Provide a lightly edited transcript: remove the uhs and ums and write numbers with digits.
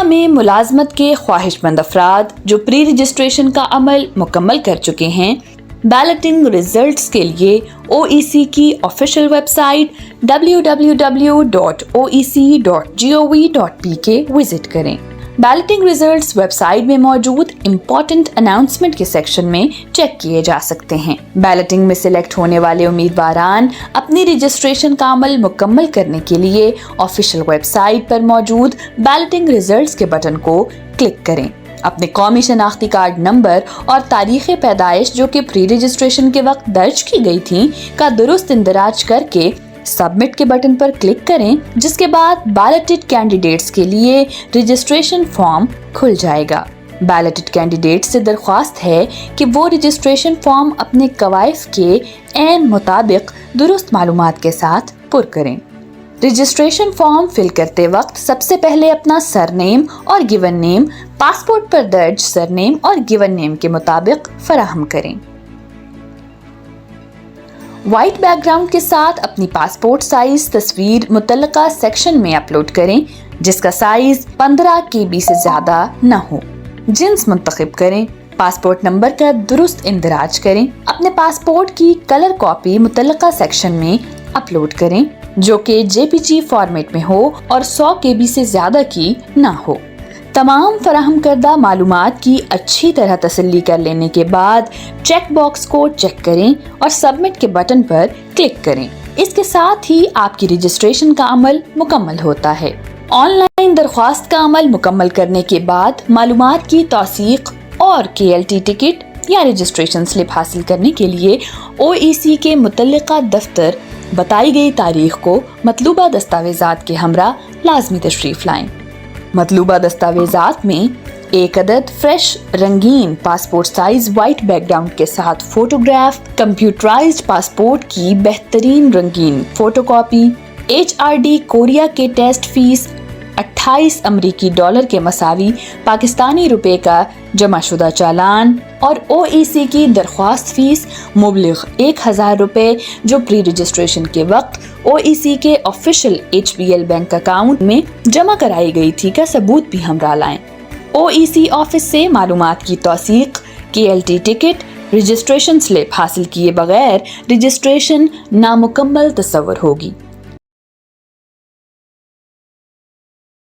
میں ملازمت کے خواہشمند افراد جو پری رجسٹریشن کا عمل مکمل کر چکے ہیں بیلٹنگ ریزلٹس کے لیے OEC کی official website www.oec.gov.pk visit کریں۔ بیلٹنگ ریزلٹس ویب سائٹ میں موجود امپورٹنٹ اناؤنسمنٹ کے سیکشن میں چیک کیے جا سکتے ہیں۔ بیلٹنگ میں سلیکٹ ہونے والے امیدواران اپنی رجسٹریشن کا عمل مکمل کرنے کے لیے آفیشیل ویب سائٹ پر موجود بیلٹنگ ریزلٹس کے بٹن کو کلک کریں۔ اپنے قومی شناختی کارڈ نمبر اور تاریخ پیدائش جو کہ پری رجسٹریشن کے وقت درج کی گئی تھیں کا درست اندراج کر کے سبمٹ کے بٹن پر کلک کریں، جس کے بعد بیلٹڈ کینڈیڈیٹس کے لیے رجسٹریشن فارم کھل جائے گا۔ بیلٹڈ کینڈیڈیٹ سے درخواست ہے کہ وہ رجسٹریشن فارم اپنے کوائف کے عین مطابق درست معلومات کے ساتھ پر کریں۔ رجسٹریشن فارم فل کرتے وقت سب سے پہلے اپنا سر نیم اور گیون نیم پاسپورٹ پر درج سر نیم اور گیون نیم کے مطابق فراہم کریں۔ وائٹ بیک گراؤنڈ کے ساتھ اپنی پاسپورٹ سائز تصویر متعلقہ سیکشن میں اپلوڈ کریں جس کا سائز 15 KB سے زیادہ نہ ہو۔ جنس منتخب کریں۔ پاسپورٹ نمبر کا درست اندراج کریں۔ اپنے پاسپورٹ کی کلر کاپی متعلقہ سیکشن میں اپلوڈ کریں جو کہ JPG فارمیٹ میں ہو اور 100 KB سے زیادہ کی نہ ہو۔ تمام فراہم کردہ معلومات کی اچھی طرح تسلی کر لینے کے بعد چیک باکس کو چیک کریں اور سبمٹ کے بٹن پر کلک کریں۔ اس کے ساتھ ہی آپ کی رجسٹریشن کا عمل مکمل ہوتا ہے۔ آن لائن درخواست کا عمل مکمل کرنے کے بعد معلومات کی توثیق اور KLT ٹکٹ یا رجسٹریشن سلپ حاصل کرنے کے لیے OEC کے متعلقہ دفتر بتائی گئی تاریخ کو مطلوبہ دستاویزات کے ہمراہ لازمی تشریف لائیں۔ مطلوبہ دستاویزات میں ایک عدد فریش رنگین passport size white back ground کے ساتھ فوٹوگراف، کمپیوٹرائزڈ پاسپورٹ کی بہترین رنگین فوٹو کاپی، HRD کوریا کے ٹیسٹ فیس 28 امریکی ڈالر کے مساوی پاکستانی روپے کا جمع شدہ چالان اور OEC کی درخواست فیس مبلغ 1000 روپے جو پری رجسٹریشن کے وقت OEC کے آفیشیل HBL بینک اکاؤنٹ میں جمع کرائی گئی تھی کا ثبوت بھی ہمراہ لائیں۔ OEC آفس سے معلومات کی توثیق، KLT ٹکٹ، رجسٹریشن سلپ حاصل کیے بغیر رجسٹریشن نامکمل تصور ہوگی۔